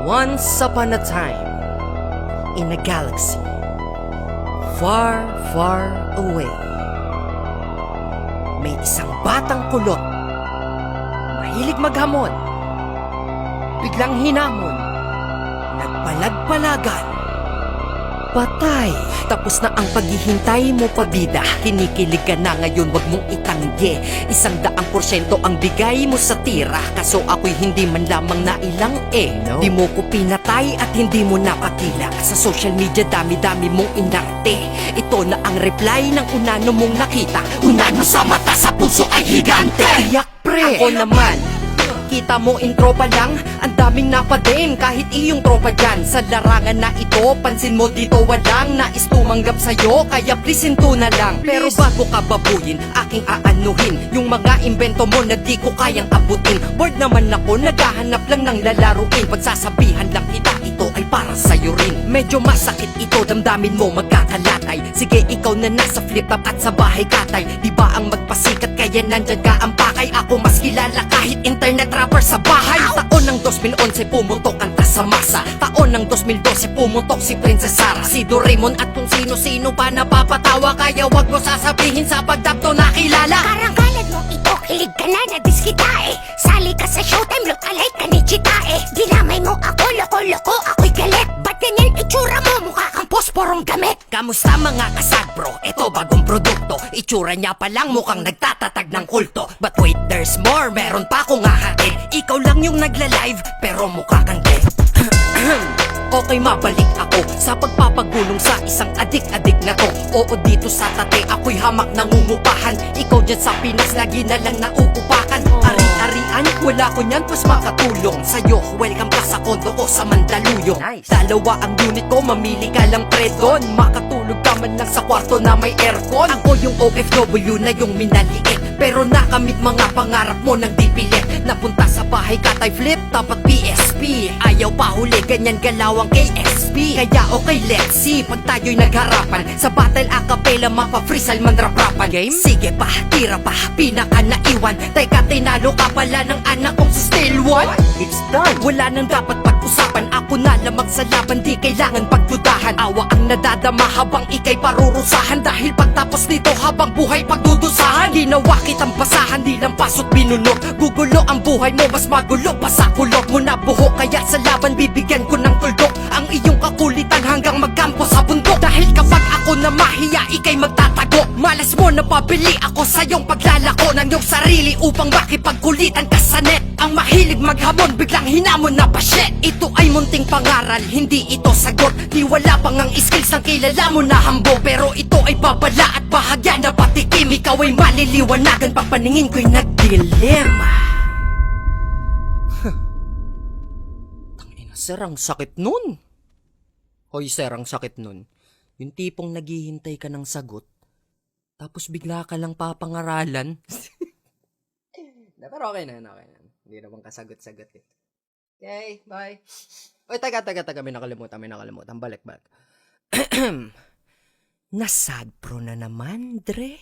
Once upon a time, in a galaxy, far, far away, may isang batang kulot, mahilig maghamon, biglang hinamon, nagpalag-palagan, patay. Tapos na ang paghihintay mo, pabida. Kinikilig ka na ngayon, wag mong itanggi. 100% ang bigay mo sa tira. Kaso ako'y hindi man lamang nailang no. Di mo ko pinatay at hindi mo napakila. Sa social media dami-dami mong inarte. Ito na ang reply ng unano mong nakita. Unano sa mata, sa puso ay higante. Iyak pre, ako naman. Kita mo intro pa lang, ang daming napadame kahit iyong tropa dyan. Sa larangan na ito, pansin mo dito walang nais tumanggap sa'yo, kaya please hinto na lang. Pero bago ka babuyin, aking aanuhin yung mga invento mo na di ko kayang abutin. Bored naman ako, naghahanap lang ng lalaruin. Pagsasabihan lang kita, ito ay para sa'yo rin. Medyo masakit ito, damdamin mo magkakalatay. Sige ikaw na nasa flip top at sa bahay katay. Di ba ang magpasikat kaya nandyan ka ang pakay? Ako mas kilala kahit internet rapper sa bahay. Taon ng 2011 pumutok ang tas sa masa. Taon ng 2012 pumutok si Princess Sarah, si Doraemon at kung sino-sino pa napapatawa. Kaya wag mo sasabihin sa pagdapto na kilala. Karangkalan mo ito, kilig ka na nadiskita eh. Sali ka sa showtime, look-alike ka ni Chita eh. Dinamay mo ako, loko-loko, ako'y galit. Ba't ganyan itsura mo, mukha kang posporong gamit? Kamusta mga kasag bro? Ito bagong produkto. Itsura niya pa lang mukhang nagtatatag ng kulto. But wait, there's more, meron pa akong hahatid. Ikaw lang yung nagla-live, pero mukha kang dead. Okay, mabalik ako sa pagpapagulong sa isang adik-adik na to. Oo, dito sa tate ako'y hamak nangungupahan. Ikaw dyan sa Pinas, lagi na lang nauupakan. Ari-arian, wala ko nyan, pas makatulong sa'yo. Welcome ka sa kondo ko sa Mandaluyong. Dalawa ang unit ko, mamili ka lang pre doon. Makatulog ka man lang sa kwarto na may aircon. Ako yung OFW na yung minaliit, pero nakamit mga pangarap mo ng dipilit. Napunta sa bahay katay flip, tapat PSP. Ayaw pa huli, ganyan galaw ang KSP. Kaya okay, let's see, pag tayo'y nagharapan sa battle acapella, mapa-freestyle man rap-rapan. Game? Sige pa, tira pa, pinaka naiwan. Teka, tinalo ka pala ng anak kong si Still One. It's done, wala nang dapat pag-usapan. Ako na lamang sa laban, di kailangan pagdudahan. Awa ang nadadama habang ikay parurusahan. Dahil pagtapos nito habang buhay pagdudusahan. Ginawa kitang basahan, di lang pasot binunot. Gugulo ang buhay mo, mas magulo pa sa kulot mo na buhok. Kaya sa laban bibigyan ko ng tuldok ang iyong kakulitan hanggang magkampo sa bundok. Dahil kapag ako na mahiya, ikay magtatago. Malas mo na pabili ako sa iyong paglalako ng iyong sarili upang makipagkulitan ka sa net. Ang mahilig maghamon, biglang hinamon na pa shit. Ito ay munting pangaral, hindi ito sagot. Di wala pang ang skills ng kilala mo na hambo. Pero ito ay babala at bahagya na patikim. Ikaw ay maliliwanagan pag paningin ko'y nagdilim. Tangina, sir, ang sakit nun. Hoy sir, ang sakit nun. Yung tipong naghihintay ka ng sagot, tapos bigla ka lang papangaralan. Pero okay na, okay na. Hindi naman kasagot-sagot eh. Okay, bye. Oy, taga, may nakalimutan. Balik. Nasad pro na naman, Dre.